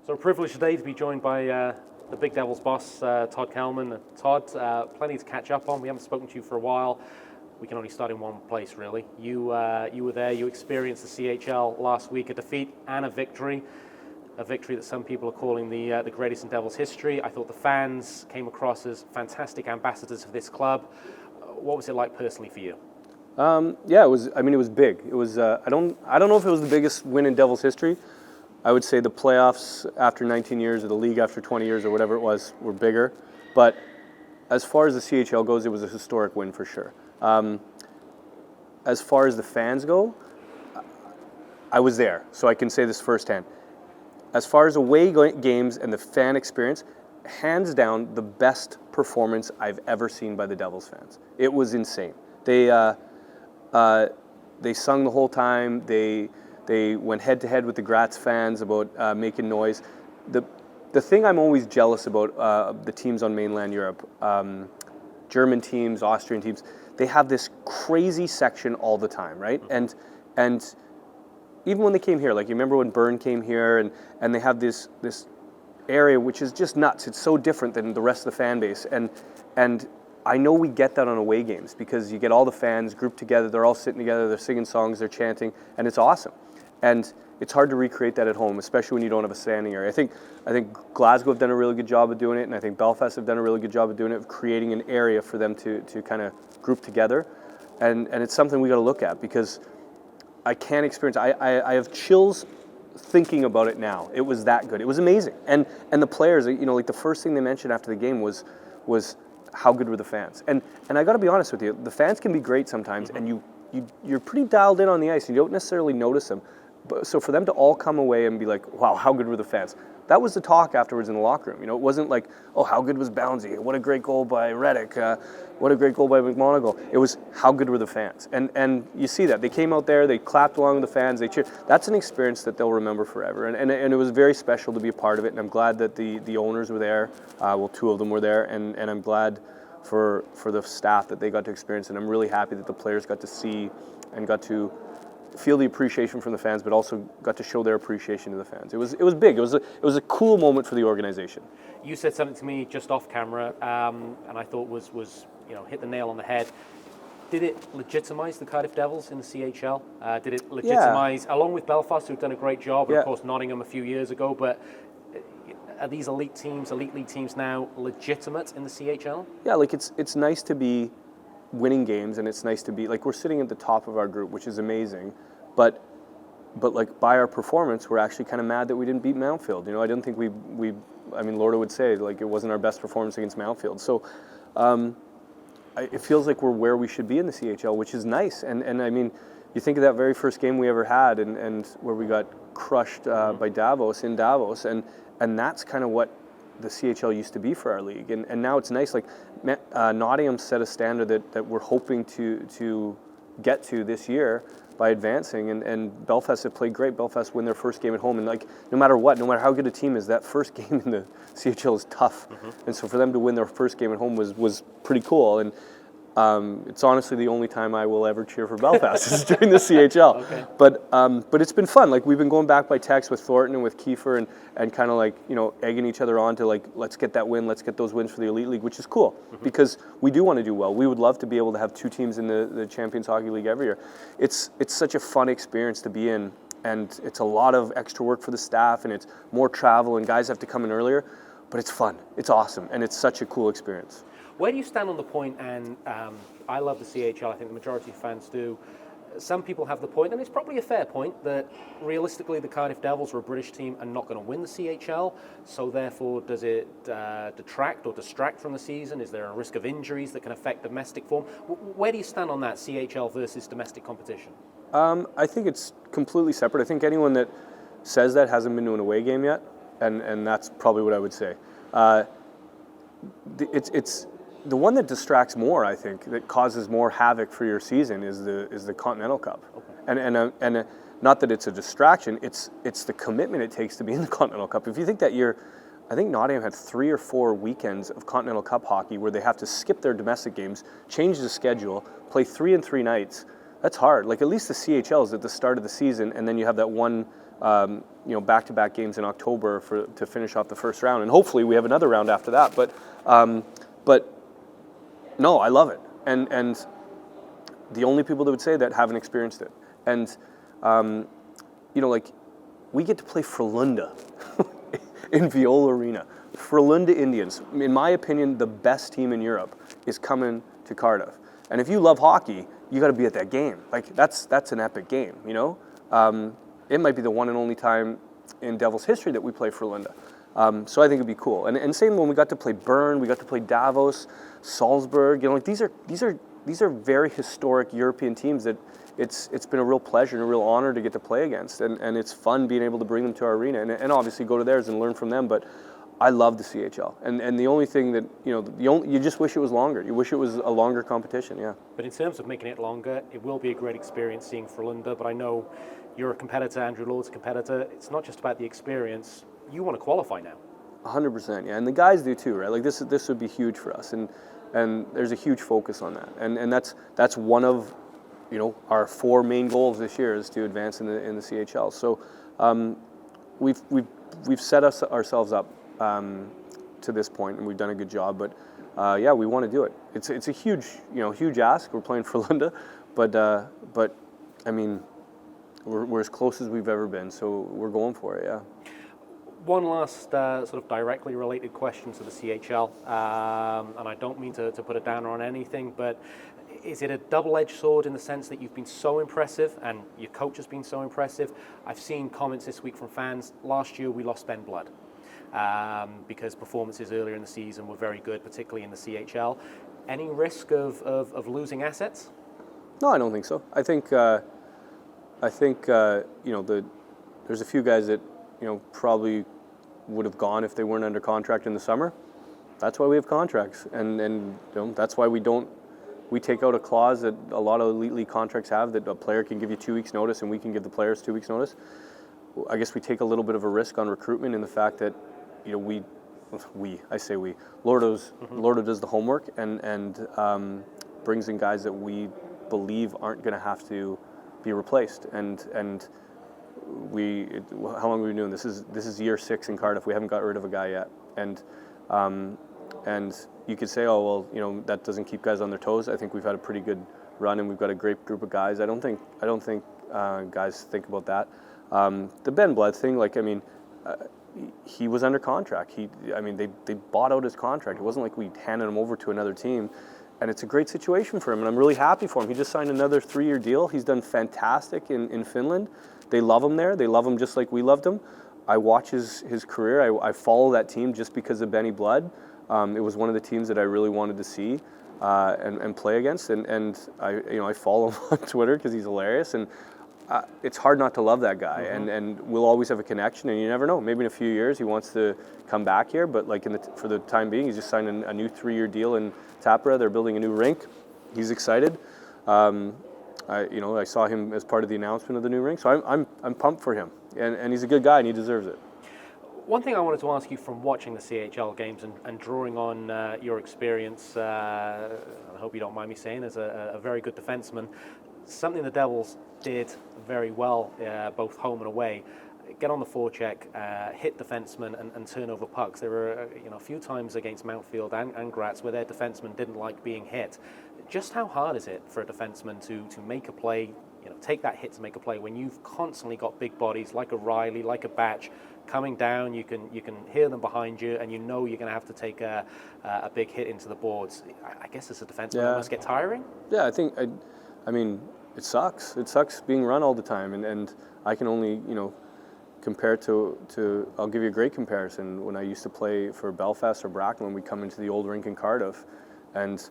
So a privilege today to be joined by the Big Devils boss, Todd Kelman. Todd, plenty to catch up on. We haven't spoken to you for a while. We can only start in one place, really. You were there. You experienced the CHL last week, a defeat and a victory that some people are calling the greatest in Devils history. I thought the fans came across as fantastic ambassadors of this club. What was it like personally for you? Yeah, it was. I mean, it was big. It was. I don't know if it was the biggest win in Devils history. I would say the playoffs after 19 years, or the league after 20 years, or whatever it was, were bigger. But as far as the CHL goes, it was a historic win for sure. As far as the fans go, I was there, so I can say this firsthand. As far as away games and the fan experience, hands down, the best performance I've ever seen by the Devils fans. It was insane. They sung the whole time. They went head to head with the Graz fans about making noise. The thing I'm always jealous about the teams on mainland Europe, German teams, Austrian teams, they have this crazy section all the time, right? And even when they came here, like you remember when Bern came here, and they have this area which is just nuts. It's so different than the rest of the fan base, and I know we get that on away games because you get all the fans grouped together. They're all sitting together. They're singing songs. They're chanting, and it's awesome. And it's hard to recreate that at home, especially when you don't have a standing area. I think Glasgow have done a really good job of doing it, and I think Belfast have done a really good job of doing it, of creating an area for them to kind of group together. And it's something we got to look at because I can't experience. I have chills thinking about it now. It was that good. It was amazing. And the players, like the first thing they mentioned after the game was how good were the fans. And I got to be honest with you, the fans can be great sometimes, and you're pretty dialed in on the ice, and you don't necessarily notice them. But so for them to all come away and be like, wow, how good were the fans? That was the talk afterwards in the locker room. It wasn't like, oh, how good was Bouncy? What a great goal by Reddick. What a great goal by McMonagle. It was, how good were the fans? And you see that. They came out there, they clapped along with the fans, they cheered. That's an experience that they'll remember forever. And it was very special to be a part of it, and I'm glad that the owners were there. Well, two of them were there, and I'm glad for the staff that they got to experience, and I'm really happy that the players got to see and got to feel the appreciation from the fans, but also got to show their appreciation to the fans. It was big. It was a cool moment for the organization. You said something to me just off camera, and I thought was hit the nail on the head. Did it legitimise the Cardiff Devils in the CHL? Did it legitimise, along with Belfast, who've done a great job, and of course Nottingham a few years ago, but are these elite league teams now legitimate in the CHL? Yeah, like it's nice to be winning games, and it's nice to be, like, we're sitting at the top of our group, which is amazing, but like by our performance, we're actually kind of mad that we didn't beat Mountfield. I didn't think I mean, Lorda would say, like, it wasn't our best performance against Mountfield. So it feels like we're where we should be in the CHL, which is nice. And I mean, you think of that very first game we ever had, and where we got crushed by Davos, and that's kind of what the CHL used to be for our league. And now it's nice, like Nottingham set a standard that we're hoping to get to this year by advancing, and Belfast have played great. Belfast win their first game at home, and like no matter how good a team is, that first game in the CHL is tough. And so for them to win their first game at home was pretty cool. And it's honestly the only time I will ever cheer for Belfast is during the CHL. Okay. But it's been fun. Like, we've been going back by text with Thornton and with Kiefer and kind of like, egging each other on to, like, let's get that win, let's get those wins for the Elite League, which is cool because we do want to do well. We would love to be able to have two teams in the Champions Hockey League every year. It's such a fun experience to be in, and it's a lot of extra work for the staff, and it's more travel, and guys have to come in earlier, but it's fun. It's awesome, and it's such a cool experience. Where do you stand on the point, and I love the CHL, I think the majority of fans do, some people have the point, and it's probably a fair point, that realistically the Cardiff Devils are a British team and not going to win the CHL, so therefore does it detract or distract from the season? Is there a risk of injuries that can affect domestic form? Where do you stand on that, CHL versus domestic competition? I think it's completely separate. I think anyone that says that hasn't been to an away game yet, and that's probably what I would say. It's the one that distracts more, I think, that causes more havoc for your season is the Continental Cup. Okay. And not that it's a distraction, it's the commitment it takes to be in the Continental Cup. If you think that year, I think Nottingham had 3 or 4 weekends of Continental Cup hockey where they have to skip their domestic games, change the schedule, play 3 and 3 nights. That's hard. Like, at least the CHL is at the start of the season, and then you have that one back-to-back games in October to finish off the first round, and hopefully we have another round after that. But no, I love it, and the only people that would say that haven't experienced it, and we get to play Frölunda in Viola Arena. Frölunda Indians, in my opinion, the best team in Europe, is coming to Cardiff. And if you love hockey, you got to be at that game. Like that's an epic game, It might be the one and only time in Devils history that we play Frölunda. So I think it'd be cool. And same when we got to play Bern, we got to play Davos, Salzburg. These are very historic European teams that it's been a real pleasure and a real honor to get to play against. And it's fun being able to bring them to our arena and obviously go to theirs and learn from them. But I love the CHL, and the only thing that you just wish it was longer. You wish it was a longer competition, yeah. But in terms of making it longer, it will be a great experience seeing Frölunda. But I know you're a competitor, Andrew Lord's a competitor. It's not just about the experience. You want to qualify now. 100%, yeah, and the guys do too, right? Like this would be huge for us, and there's a huge focus on that, and that's one of our 4 main goals this year is to advance in the CHL. So we've set ourselves up to this point, and we've done a good job. But yeah, we want to do it. It's a huge ask. We're playing for Frölunda, but I mean, we're as close as we've ever been. So we're going for it. Yeah. One last sort of directly related question to the CHL, and I don't mean to put a downer on anything, but is it a double-edged sword in the sense that you've been so impressive and your coach has been so impressive? I've seen comments this week from fans. Last year we lost Ben Blood because performances earlier in the season were very good, particularly in the CHL. Any risk of losing assets? No, I don't think so. I think there's a few guys that probably would have gone if they weren't under contract in the summer. That's why we have contracts, and that's why we take out a clause that a lot of elite league contracts have, that a player can give you 2 weeks notice and we can give the players 2 weeks notice. I guess we take a little bit of a risk on recruitment in the fact that Lordo does the homework and brings in guys that we believe aren't going to have to be replaced, and how long have we been doing this? This is year 6 in Cardiff. We haven't got rid of a guy yet, and you could say, oh well, that doesn't keep guys on their toes. I think we've had a pretty good run, and we've got a great group of guys. I don't think guys think about that. The Ben Blood thing, he was under contract. They bought out his contract. It wasn't like we handed him over to another team, and it's a great situation for him, and I'm really happy for him. He just signed another 3-year deal. He's done fantastic in Finland. They love him there. They love him just like we loved him. I watch his career. I follow that team just because of Benny Blood. It was one of the teams that I really wanted to see and play against, and I follow him on Twitter because he's hilarious, and it's hard not to love that guy, and we'll always have a connection, and you never know. Maybe in a few years he wants to come back here, but for the time being, he's just signed a new 3-year deal in Tappara. They're building a new rink. He's excited. I saw him as part of the announcement of the new rink, so I'm pumped for him, and he's a good guy and he deserves it. One thing I wanted to ask you from watching the CHL games and drawing on your experience, I hope you don't mind me saying, as a very good defenseman, something the Devils did very well, both home and away, get on the forecheck, hit defensemen and turn over pucks. There were a few times against Mountfield and Graz where their defensemen didn't like being hit. Just how hard is it for a defenseman to make a play, take that hit to make a play when you've constantly got big bodies like a Riley, like a Batch, coming down, you can hear them behind you, and you're going to have to take a big hit into the boards. I guess as a defenseman, it must get tiring. Yeah, I mean, it sucks. It sucks being run all the time, and I can only compare to. I'll give you a great comparison. When I used to play for Belfast or Bracknell, we'd come into the old rink in Cardiff, and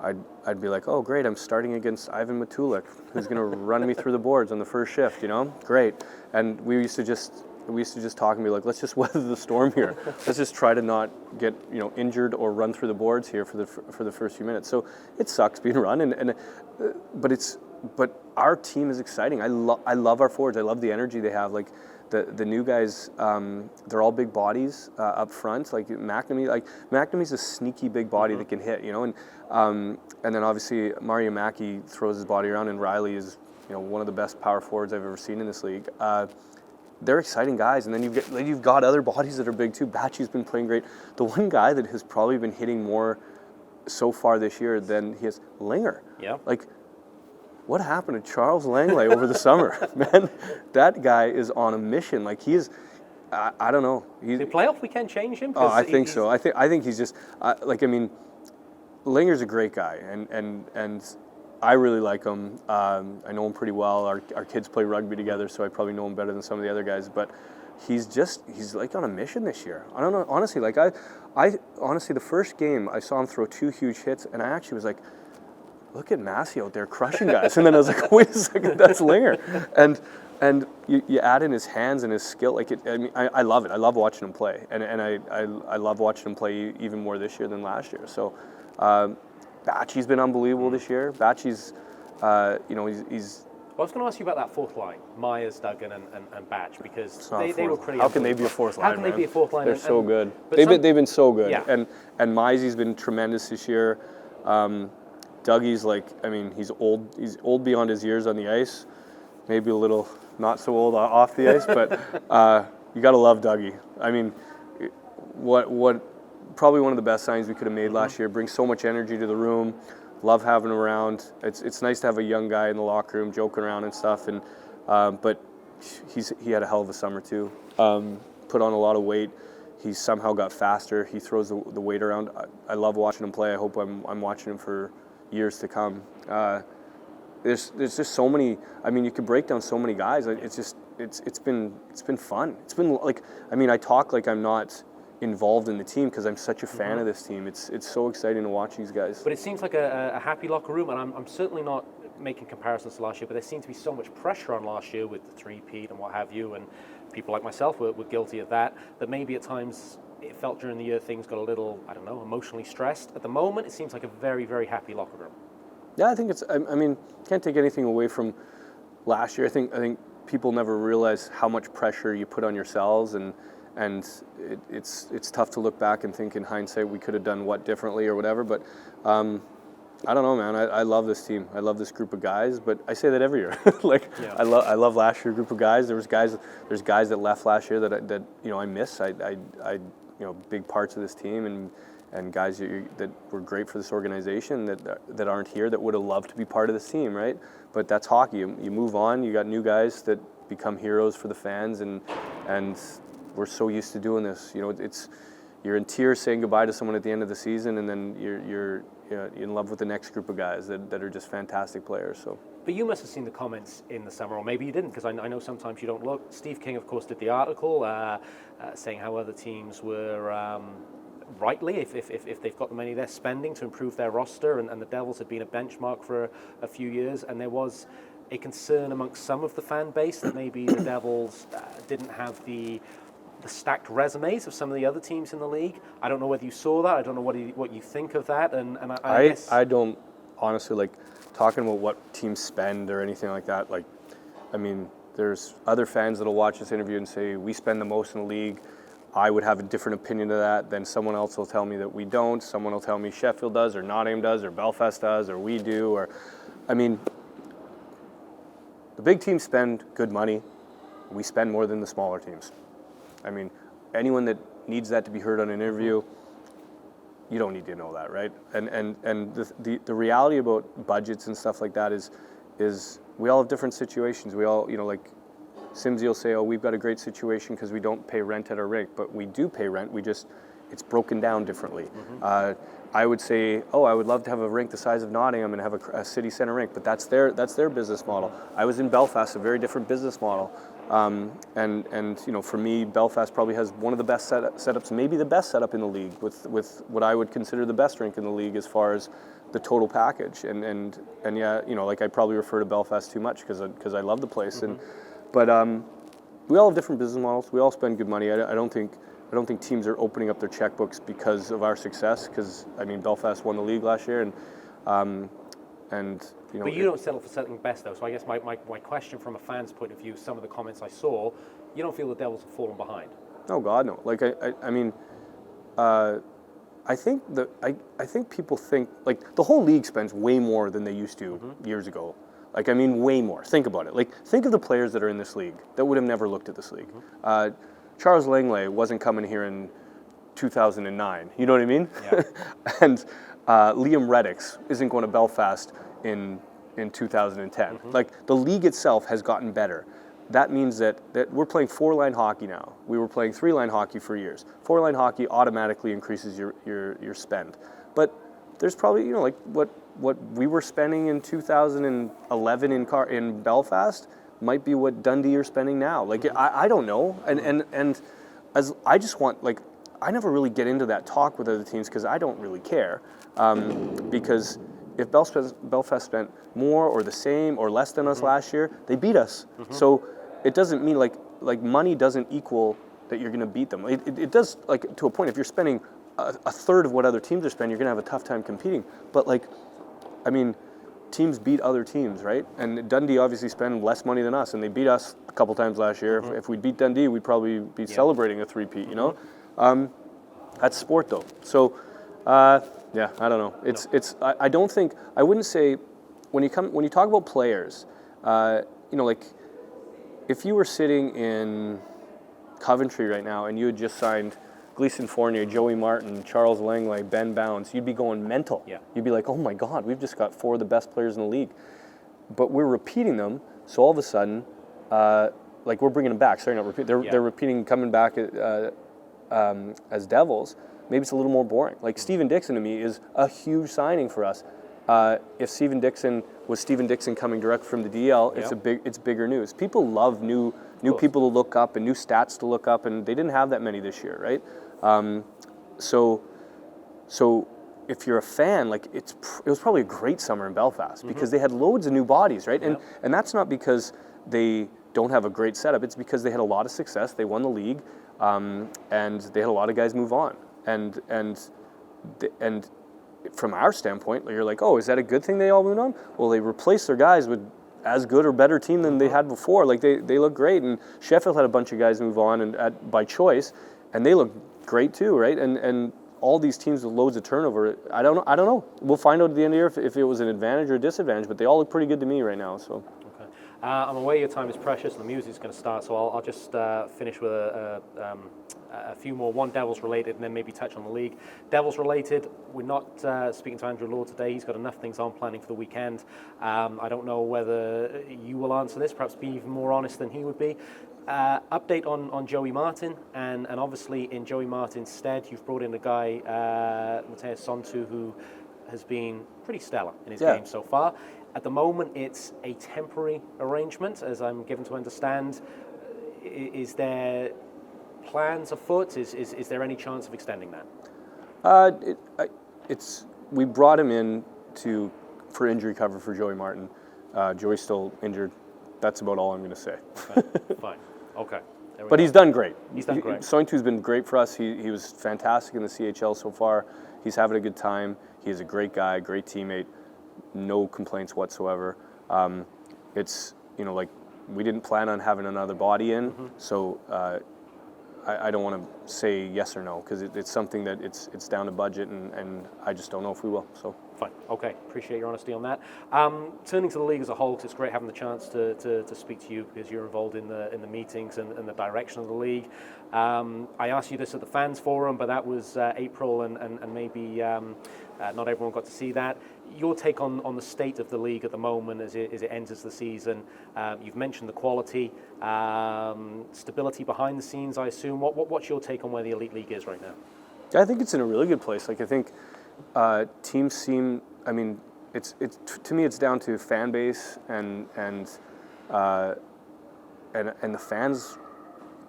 I'd be like, oh great, I'm starting against Ivan Matulik, who's going to run me through the boards on the first shift. Great. And we used to just talk and be like, let's just weather the storm here. Let's just try to not get injured or run through the boards here for the first few minutes. So it sucks being run, but our team is exciting. I love our forwards. I love the energy they have. Like the new guys, they're all big bodies up front. Like McNamee. McNamee's a sneaky big body that can hit. And then obviously Mario Mackey throws his body around, and Riley is one of the best power forwards I've ever seen in this league. they're exciting guys. And then you've got other bodies that are big too. Batchy's been playing great. The one guy that has probably been hitting more so far this year than he has, Linger. Yeah. Like, what happened to Charles Langley over the summer? Man, that guy is on a mission. Like, I don't know. The playoff weekend change him? Oh, I think so. I think he's just Linger's a great guy, and I really like him. I know him pretty well. Our kids play rugby together, so I probably know him better than some of the other guys. But he's like on a mission this year. I don't know, honestly. Like I honestly, the first game I saw him throw 2 huge hits, and I actually was like, look at Massey out there crushing guys. And then I was like, wait a second, that's Linger. And you add in his hands and his skill. Like I love it. I love watching him play, and I love watching him play even more this year than last year. So Batchy's been unbelievable this year. Batchy's, he's. Well, I was going to ask you about that fourth line, Myers, Duggan, and Batch, because they were pretty. How can they be a fourth line? How can they be a fourth line? They're so good. They've been so good. Yeah. And Mizey's been tremendous this year. Dougie's he's old. He's old beyond his years on the ice. Maybe a little not so old off the ice, but you got to love Dougie. I mean, what probably one of the best signings we could have made last year. Brings so much energy to the room. Love having him around. It's nice to have a young guy in the locker room joking around and stuff. And but he had a hell of a summer too. Put on a lot of weight. He somehow got faster. He throws the weight around. I love watching him play. I hope I'm watching him for years to come. There's just so many. I mean, you could break down so many guys. It's been fun. It's been like, I mean, I talk like I'm not involved in the team because I'm such a fan of this team. It's so exciting to watch these guys. But it seems like a happy locker room, and I'm certainly not making comparisons to last year, but there seemed to be so much pressure on last year with the three-peat and what have you, and people like myself were guilty of that maybe at times it felt during the year things got a little, I don't know, emotionally stressed. At the moment, it seems like a very, very happy locker room. Yeah, I think it's, I mean, can't take anything away from last year. I think people never realize how much pressure you put on yourselves, and it's tough to look back and think in hindsight we could have done what differently or whatever. But I don't know, man. I love this team. I love this group of guys. But I say that every year. I love last year's group of guys. There's guys that left last year that I miss. I big parts of this team and guys that were great for this organization that aren't here that would have loved to be part of this team, right? But that's hockey. You move on. You got new guys that become heroes for the fans, and we're so used to doing this. You're in tears saying goodbye to someone at the end of the season, and then you're in love with the next group of guys that are just fantastic players. So. But you must have seen the comments in the summer, or maybe you didn't, because I know sometimes you don't look. Steve King, of course, did the article saying how other teams were rightly, if they've got the money they're spending to improve their roster, and the Devils had been a benchmark for a few years, and there was a concern amongst some of the fan base that maybe the Devils didn't have the stacked resumes of some of the other teams in the league. I don't know whether you saw that. I don't know what you think of that. And I guess I don't honestly like talking about what teams spend or anything like that. Like, I mean, there's other fans that'll watch this interview and say we spend the most in the league. I would have a different opinion of that. Then someone else will tell me that we don't. Someone will tell me Sheffield does, or Nottingham does, or Belfast does, or we do. Or, I mean, the big teams spend good money. We spend more than the smaller teams. I mean, anyone that needs that to be heard on an interview, you don't need to know that, right? And the reality about budgets and stuff like that is we all have different situations. We all, like Simsy will say, oh, we've got a great situation because we don't pay rent at our rink, but we do pay rent. It's broken down differently. I would say, oh, I would love to have a rink the size of Nottingham and have a city center rink, but that's their business model. I was in Belfast, a very different business model. And for me, Belfast probably has one of the best setups, maybe the best setup in the league, with what I would consider the best rink in the league as far as the total package. And yeah, I probably refer to Belfast too much because I love the place. But we all have different business models. We all spend good money. I don't think teams are opening up their checkbooks because of our success. Because I mean, Belfast won the league last year, and But you don't settle for something best, though. So I guess my question from a fan's point of view, some of the comments I saw, you don't feel the Devils have fallen behind? No, God, no. Like I mean, I think people think like the whole league spends way more than they used to years ago. Like, I mean, way more. Think about it. Like, think of the players that are in this league that would have never looked at this league. Charles Langley wasn't coming here in 2009. You know what I mean? Yeah. And Liam Reddix isn't going to Belfast in 2010. Like, the league itself has gotten better. That means that we're playing 4-line hockey now. We were playing 3-line hockey for years. 4-line hockey automatically increases your spend. But there's probably, you know, like what we were spending in 2011 in Belfast might be what Dundee are spending now. Like, I don't know. And as I just want, like, I never really get into that talk with other teams because I don't really care. Because if Belfast spent more or the same or less than us last year, they beat us. So it doesn't mean like money doesn't equal that you're going to beat them. It does, like, to a point. If you're spending a third of what other teams are spending, you're going to have a tough time competing. But, like, I mean, teams beat other teams, right? And Dundee obviously spend less money than us, and they beat us a couple times last year. If we beat Dundee, we'd probably be celebrating a three-peat, you know? That's sport, though. So, yeah, I don't know. I don't think, I wouldn't say, when you talk about players, you know, like, if you were sitting in Coventry right now and you had just signed Gleason Fournier, Joey Martin, Charles Langley, Ben Bounds, you'd be going mental. Yeah. You'd be like, oh my God, we've just got 4 of the best players in the league. But we're repeating them, so all of a sudden, like, we're bringing them back. Sorry, not repeat. They're repeating, coming back as Devils. Maybe it's a little more boring. Like, Steven Dixon to me is a huge signing for us. If Steven Dixon was Steven Dixon coming direct from the DL, it's bigger news. People love new people to look up and new stats to look up, and they didn't have that many this year, right? So if you're a fan, like, it was probably a great summer in Belfast because they had loads of new bodies, right? And that's not because they don't have a great setup. It's because they had a lot of success. They won the league, and they had a lot of guys move on. And from our standpoint, you're like, oh, is that a good thing they all moved on? Well, they replaced their guys with as good or better team than they had before. Like, they look great. And Sheffield had a bunch of guys move on and by choice, and they look great too, right? And all these teams with loads of turnover, I don't know. We'll find out at the end of the year if it was an advantage or a disadvantage, but they all look pretty good to me right now. So. Okay. I'm aware your time is precious and the music's going to start, so I'll just finish with a few more, one Devils related, and then maybe touch on the league. Devils related, we're not speaking to Andrew Law today. He's got enough things on planning for the weekend. I don't know whether you will answer this, perhaps be even more honest than he would be. Update on Joey Martin, and obviously in Joey Martin's stead, you've brought in a guy, Mateus Sontu, who has been pretty stellar in his game so far. At the moment, it's a temporary arrangement, as I'm given to understand. Is there plans afoot? Is there any chance of extending that? We brought him in for injury cover for Joey Martin. Joey's still injured. That's about all I'm going to say. Okay. Fine. Okay. But he's done great. He's done great. Sointu's been great for us. He was fantastic in the CHL so far. He's having a good time. He's a great guy, great teammate. No complaints whatsoever. It's, you know, like, we didn't plan on having another body in, so I don't want to say yes or no because it's something that it's down to budget, and I just don't know if we will. So fine, okay. Appreciate your honesty on that. Turning to the league as a whole, 'cause it's great having the chance to speak to you because you're involved in the meetings and the direction of the league. I asked you this at the fans forum, but that was April, and maybe not everyone got to see that. Your take on the state of the league at the moment as it enters the season. You've mentioned the quality, stability behind the scenes, I assume. What's your take on where the Elite League is right now? I think it's in a really good place. Like, I think teams seem, I mean, it's to me, it's down to fan base and the fans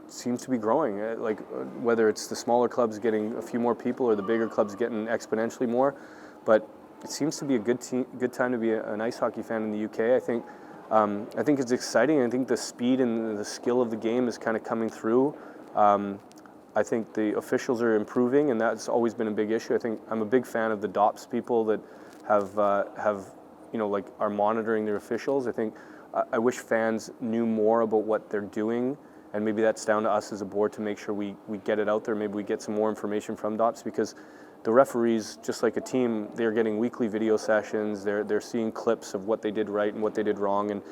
seems to be growing. Like, whether it's the smaller clubs getting a few more people or the bigger clubs getting exponentially more, but it seems to be a good time to be an ice hockey fan in the UK. I think it's exciting. I think the speed and the skill of the game is kind of coming through. I think the officials are improving, and that's always been a big issue. I think I'm a big fan of the DOPS people that have you know, like, are monitoring their officials. I think I wish fans knew more about what they're doing and maybe that's down to us as a board to make sure we get it out there. Maybe we get some more information from DOPS, because the referees, just like a team, they're getting weekly video sessions. They're seeing clips of what they did right and what they did wrong, and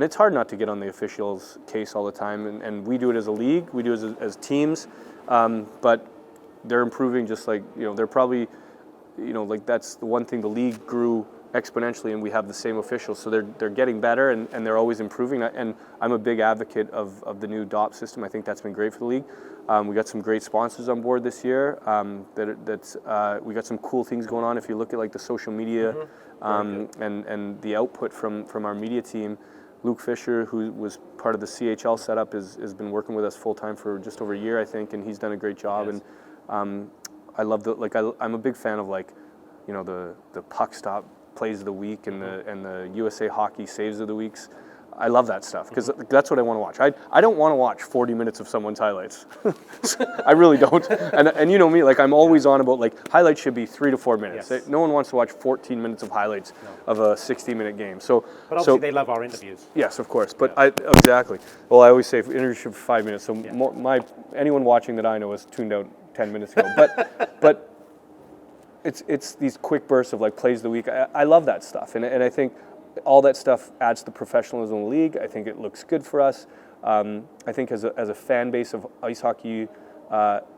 it's hard not to get on the officials' case all the time. And we do it as a league, we do it as teams, but they're improving. Just like, they're probably, like that's the one thing, the league grew exponentially, and we have the same officials, so they're getting better, and they're always improving. And I'm a big advocate of the new DOP system. I think that's been great for the league. We got some great sponsors on board this year. We got some cool things going on. If you look at like the social media, and the output from our media team, Luke Fisher, who was part of the CHL setup, has been working with us full time for just over a year, I think, and he's done a great job. Yes. And I love I'm a big fan of the puck stop plays of the week and the USA Hockey saves of the weeks. I love that stuff, because that's what I want to watch. I don't want to watch 40 minutes of someone's highlights. I really don't. And you know me, I'm always on about highlights should be 3 to 4 minutes. Yes. No one wants to watch 14 minutes of highlights of a 60-minute game. But obviously they love our interviews. Yes, of course. But exactly. Well, I always say interviews should be 5 minutes. So anyone watching that I know has tuned out 10 minutes ago. But it's these quick bursts of plays of the week. I love that stuff, and I think all that stuff adds to professionalism in the league. I think it looks good for us. I think as a fan base of ice hockey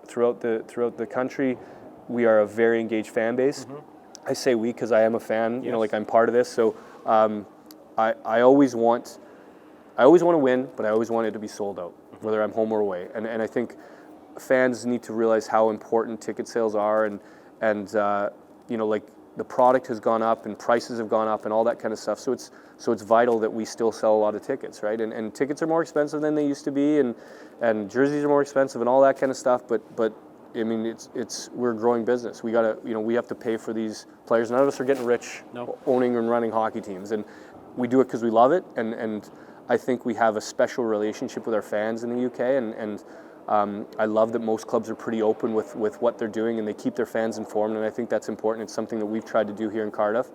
throughout the country, we are a very engaged fan base. I say we because I am a fan. Yes. I'm part of this. So I always want to win, but I always want it to be sold out, whether I'm home or away. And I think fans need to realize how important ticket sales are, and the product has gone up and prices have gone up and all that kind of stuff. So it's vital that we still sell a lot of tickets, right? And tickets are more expensive than they used to be, and jerseys are more expensive and all that kind of stuff. But I mean, we're a growing business. We gotta, we have to pay for these players. None of us are getting rich owning and running hockey teams, and we do it because we love it. And I think we have a special relationship with our fans in the UK, and I love that most clubs are pretty open with what they're doing, and they keep their fans informed, and I think that's important. It's something that we've tried to do here in Cardiff.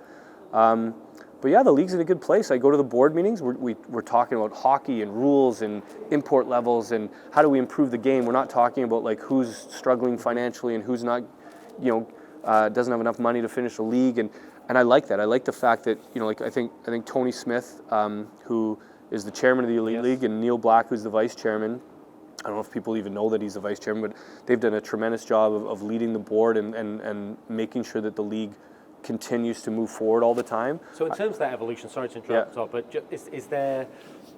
But yeah, the league's in a good place. I go to the board meetings. We're talking about hockey and rules and import levels and how do we improve the game. We're not talking about who's struggling financially and who's not, doesn't have enough money to finish the league. And I like that. I like the fact that I think Tony Smith, who is the chairman of the Elite League, and Neil Black, who's the vice chairman. I don't know if people even know that he's the vice chairman, but they've done a tremendous job of leading the board and making sure that the league continues to move forward all the time. So in terms of that evolution, sorry to interrupt, Todd, but is there,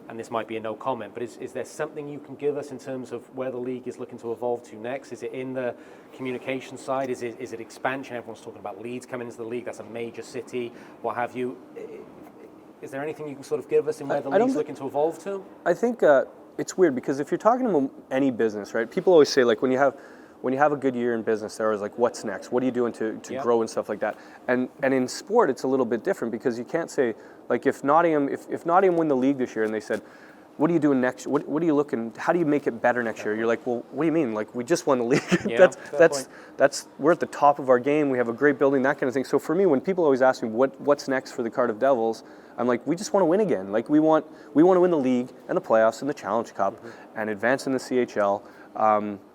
and this might be a no comment, but is there something you can give us in terms of where the league is looking to evolve to next? Is it in the communication side? Is it expansion? Everyone's talking about Leeds coming into the league. That's a major city, what have you. Is there anything you can sort of give us in where the league's looking to evolve to? I think it's weird, because if you're talking about any business, right? People always say when you have a good year in business, they're always like, what's next? What are you doing to grow and stuff like that? And in sport, it's a little bit different, because you can't say if Nottingham win the league this year and they said, what are you doing next? What are you looking? How do you make it better next year? You're like, well, what do you mean? We just won the league. Yeah, that's we're at the top of our game. We have a great building, that kind of thing. So for me, when people always ask me what's next for the Cardiff Devils, I'm like, we just want to win again. We want to win the league and the playoffs and the Challenge Cup and advance in the CHL.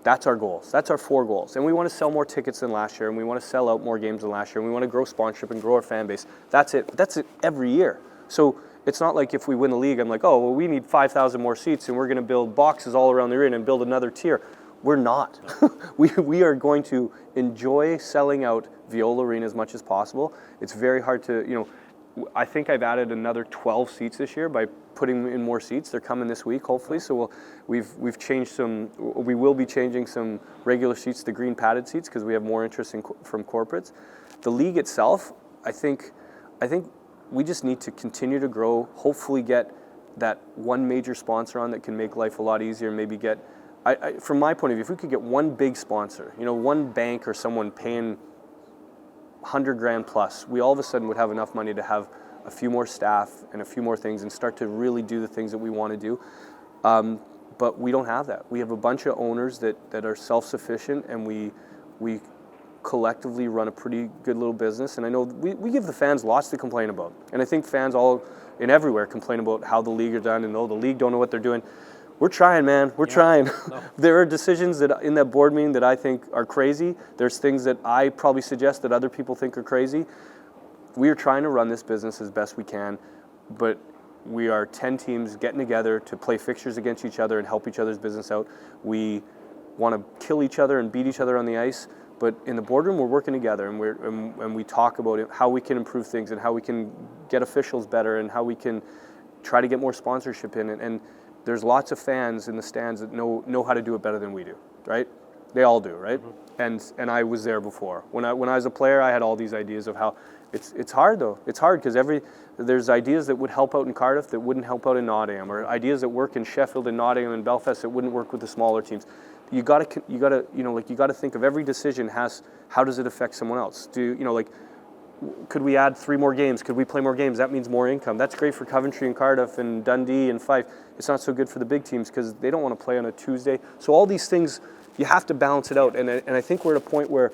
That's our goals. That's our 4 goals. And we want to sell more tickets than last year, and we want to sell out more games than last year, and we want to grow sponsorship and grow our fan base. That's it. That's it every year. So it's not like if we win the league, I'm like, oh, well, we need 5,000 more seats, and we're going to build boxes all around the arena and build another tier. We're not. We are going to enjoy selling out Viola Arena as much as possible. It's very hard to, I think I've added another 12 seats this year by putting in more seats. They're coming this week, hopefully. So we've changed some. We will be changing some regular seats to green padded seats because we have more interest from corporates. The league itself, I think we just need to continue to grow. Hopefully, get that one major sponsor on that can make life a lot easier. Maybe get, from my point of view, if we could get one big sponsor, one bank or someone paying $100,000 plus, we all of a sudden would have enough money to have a few more staff and a few more things and start to really do the things that we want to do. But we don't have that. We have a bunch of owners that are self-sufficient, and we collectively run a pretty good little business. And I know we give the fans lots to complain about. And I think fans all in everywhere complain about how the league are done and the league don't know what they're doing. We're trying, man. We're trying. No. There are decisions that in that board meeting that I think are crazy. There's things that I probably suggest that other people think are crazy. We are trying to run this business as best we can, but we are 10 teams getting together to play fixtures against each other and help each other's business out. We want to kill each other and beat each other on the ice, but in the boardroom we're working together, and we talk about it, how we can improve things and how we can get officials better and how we can try to get more sponsorship in it. And there's lots of fans in the stands that know how to do it better than we do, right? They all do, right? Mm-hmm. And I was there before. When I was a player, I had all these ideas of how it's hard though. It's hard because there's ideas that would help out in Cardiff that wouldn't help out in Nottingham, or ideas that work in Sheffield and Nottingham and Belfast that wouldn't work with the smaller teams. You gotta think of every decision how does it affect someone else? Could we add 3 more games? Could we play more games? That means more income. That's great for Coventry and Cardiff and Dundee and Fife. It's not so good for the big teams because they don't want to play on a Tuesday. So all these things, you have to balance it out. And I think we're at a point where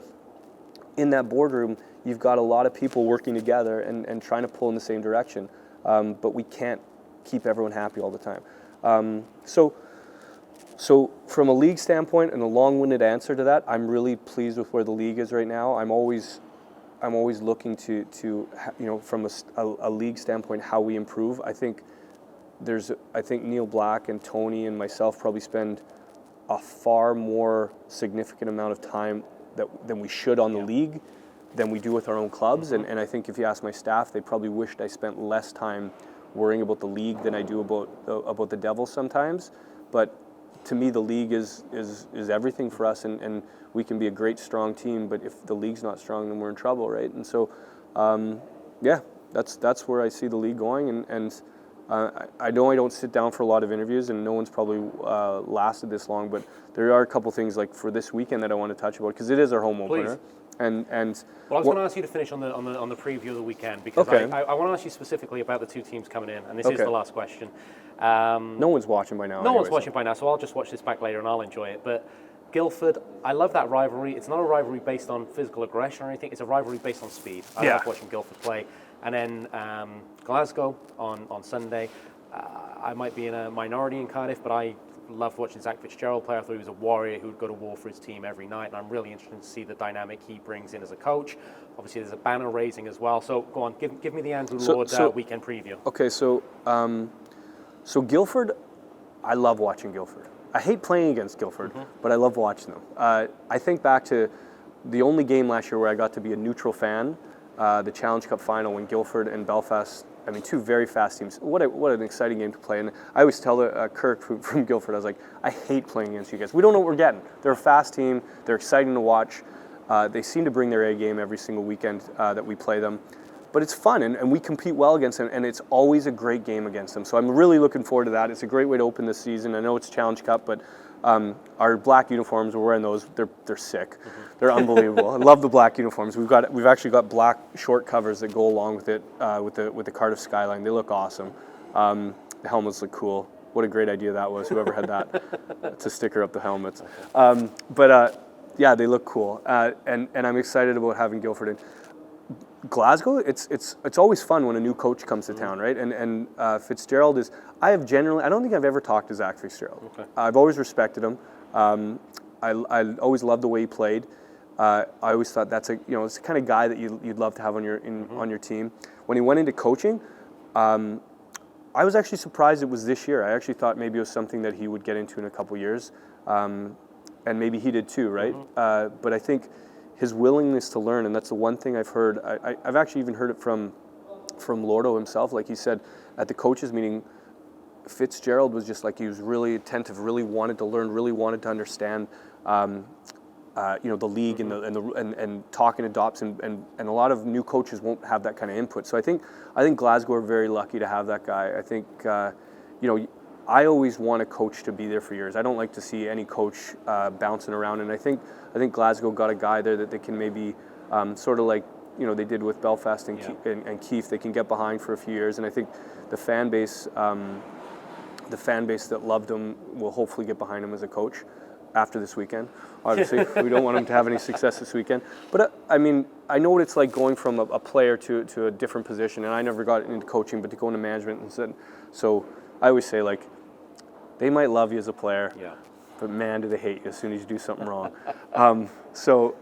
in that boardroom, you've got a lot of people working together and trying to pull in the same direction. But we can't keep everyone happy all the time. So from a league standpoint, and a long-winded answer to that, I'm really pleased with where the league is right now. I'm always looking to from a league standpoint, how we improve. I think Neil Black and Tony and myself probably spend a far more significant amount of time than we should on the league than we do with our own clubs. Mm-hmm. And I think if you ask my staff, they probably wished I spent less time worrying about the league than I do about the Devils sometimes. But to me, the league is everything for us, and we can be a great, strong team, but if the league's not strong, then we're in trouble, right? And so, that's where I see the league going, and I know I don't sit down for a lot of interviews, and no one's probably lasted this long, but there are a couple things like for this weekend that I want to touch about, because it is our home opener. And well, I was going to ask you to finish on the preview of the weekend, because I want to ask you specifically about the 2 teams coming in, and this is the last question. No one's watching by now. No one's watching by now, so I'll just watch this back later and I'll enjoy it. But Guildford, I love that rivalry. It's not a rivalry based on physical aggression or anything. It's a rivalry based on speed. I love watching Guildford play. And then Glasgow on Sunday. I might be in a minority in Cardiff, but I loved watching Zach Fitzgerald play. I thought he was a warrior who would go to war for his team every night, and I'm really interested to see the dynamic he brings in as a coach. Obviously, there's a banner raising as well. So go on, give me the Andrew Lord weekend preview. Okay, so Guildford, I love watching Guildford. I hate playing against Guildford, but I love watching them. I think back to the only game last year where I got to be a neutral fan, the Challenge Cup final when Guildford and Belfast, 2 very fast teams. What an exciting game to play. And I always tell Kirk from Guildford, I was like, I hate playing against you guys. We don't know what we're getting. They're a fast team. They're exciting to watch. They seem to bring their A game every single weekend that we play them. But it's fun, and we compete well against them, and it's always a great game against them. So I'm really looking forward to that. It's a great way to open the season. I know it's Challenge Cup, but our black uniforms, we're wearing those. They're sick. They're unbelievable. I love the black uniforms. We've actually got black short covers that go along with it with the Cardiff skyline. They look awesome. The helmets look cool. What a great idea that was. Whoever had that to sticker up the helmets. Yeah, they look cool, and I'm excited about having Guildford in. Glasgow, it's always fun when a new coach comes to town, right? And Fitzgerald is. I don't think I've ever talked to Zach Fitzgerald. Okay. I've always respected him. I always loved the way he played. I always thought it's the kind of guy that you'd love to have on your team. When he went into coaching, I was actually surprised it was this year. I actually thought maybe it was something that he would get into in a couple years, and maybe he did too, right? But I think his willingness to learn, and that's the one thing I've heard. I've actually even heard it from Lordo himself. Like he said at the coaches meeting, Fitzgerald was just like, he was really attentive, really wanted to learn, really wanted to understand, the league and talking to Dops, and a lot of new coaches won't have that kind of input. So I think Glasgow are very lucky to have that guy. I think I always want a coach to be there for years. I don't like to see any coach bouncing around, and I think Glasgow got a guy there that they can maybe sort of like they did with Belfast and Keith. They can get behind for a few years, and I think the fan base that loved him will hopefully get behind him as a coach after this weekend. Obviously, we don't want him to have any success this weekend. But I know what it's like going from a player to a different position, and I never got into coaching, but to go into management instead. So I always say, like, they might love you as a player, Yeah. but man, do they hate you as soon as you do something wrong. So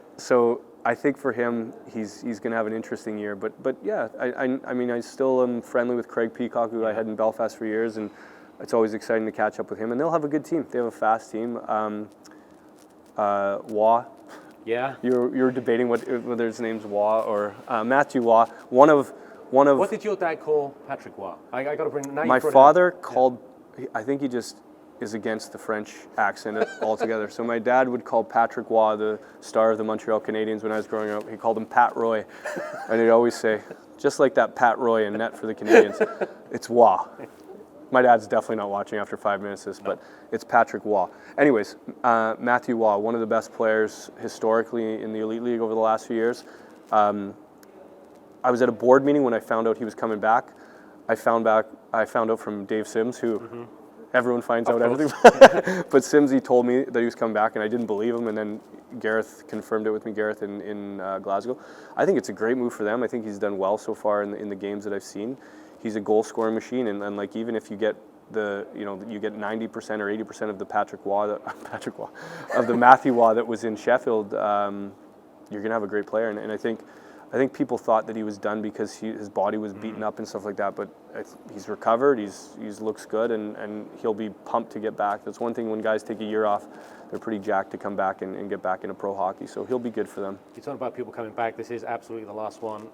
I think for him, he's going to have an interesting year. But yeah, I mean, I still am friendly with Craig Peacock, who I had in Belfast for years, and it's always exciting to catch up with him. And they'll have a good team. They have a fast team. Waugh. Yeah. You're debating whether his name's Waugh or Matthew Waugh. One of. What did your dad call Patrick Waugh? I got to bring. My father called. I think he just is against the French accent altogether. So my dad would call Patrick Waugh the star of the Montreal Canadiens when I was growing up. He called him Pat Roy, and he'd always say, just like that Pat Roy in net for the Canadiens, it's Waugh. My dad's definitely not watching after 5 minutes of this, but it's Patrick Waugh. Anyways, Matthew Waugh, one of the best players historically in the Elite League over the last few years. I was at a board meeting when I found out he was coming back. I found out from Dave Sims, who everyone finds out everything. But Simsy told me that he was coming back, and I didn't believe him. And then Gareth confirmed it with me, Gareth in Glasgow. I think it's a great move for them. I think he's done well so far in the games that I've seen. He's a goal scoring machine, and like even if you get you get 90% or 80% of the of the Matthew Waugh that was in Sheffield, you're gonna have a great player. And I think people thought that he was done because his body was beaten up and stuff like that, but he's recovered, he's looks good, and he'll be pumped to get back. That's one thing when guys take a year off, they're pretty jacked to come back and get back into pro hockey, so he'll be good for them. You're talking about people coming back. This is absolutely the last one.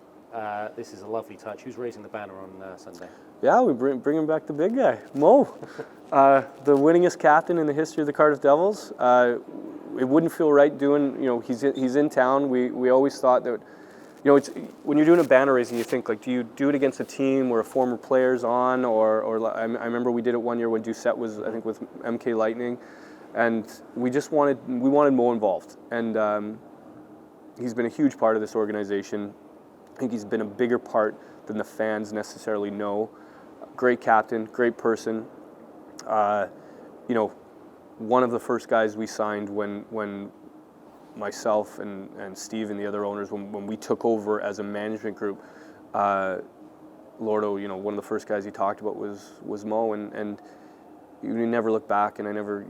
This is a lovely touch. Who's raising the banner on Sunday? Yeah, we bring back the big guy, Mo, the winningest captain in the history of the Cardiff Devils. It wouldn't feel right doing, he's in town. We always thought that, it's when you're doing a banner raising, you think like, do you do it against a team where a former player's on, or I remember we did it one year when Doucette was, I think, with MK Lightning, and we wanted Mo involved, and he's been a huge part of this organization. I think he's been a bigger part than the fans necessarily know. Great captain, great person. One of the first guys we signed when myself and Steve and the other owners, when we took over as a management group, Lordo, one of the first guys he talked about was Mo, and you never look back, and I never,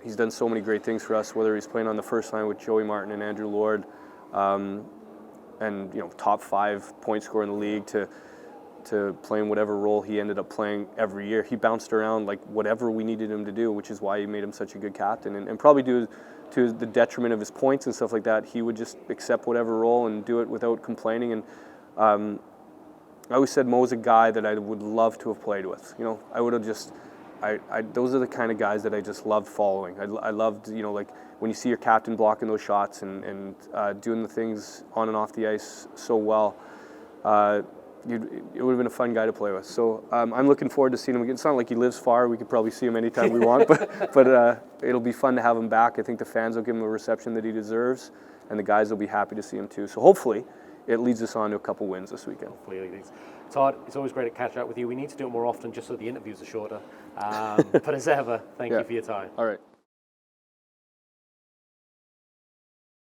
he's done so many great things for us, whether he's playing on the first line with Joey Martin and Andrew Lord, and top 5 point scorer in the league, to playing whatever role he ended up playing every year. He bounced around like whatever we needed him to do, which is why he made him such a good captain, and probably to the detriment of his points and stuff like that. He would just accept whatever role and do it without complaining. And I always said Mo's a guy that I would love to have played with. I would have just, those are the kind of guys that I just loved following. I loved, like when you see your captain blocking those shots and doing the things on and off the ice so well. It would have been a fun guy to play with. So I'm looking forward to seeing him again. It's not like he lives far. We could probably see him anytime we want, but it'll be fun to have him back. I think the fans will give him a reception that he deserves, and the guys will be happy to see him too. So hopefully it leads us on to a couple wins this weekend. Hopefully. Todd, it's always great to catch up with you. We need to do it more often just so the interviews are shorter. But as ever, thank you for your time. All right.